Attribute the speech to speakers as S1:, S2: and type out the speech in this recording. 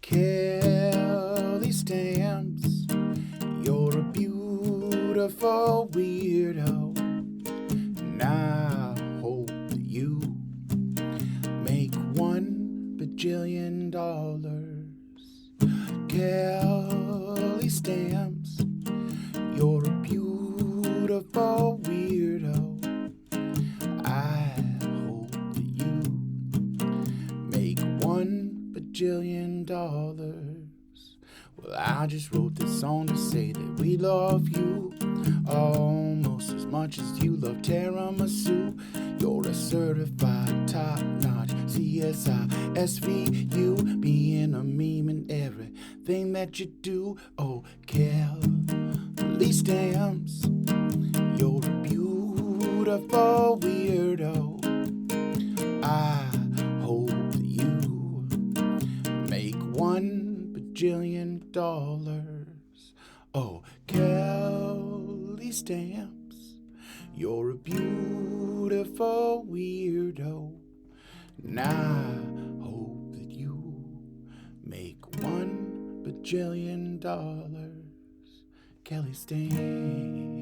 S1: Kelly Stamps, you're a beautiful weirdo, and I hope that you make $1 bajillion. Kelly Stamps, you're a beautiful weirdo. I hope that you make $1 bajillion. Well, I just wrote this song to say that we love you almost as much as you love terimasu. You're a certified top-notch CSI SVU, being a meme in everything that you do. Oh, Kelly Stamps, you're a beautiful weirdo. I hope that you make $1 bajillion. Oh, Kelly Stamps, you're a beautiful weirdo, and I hope that you make $1 bajillion. Kelly Stamps.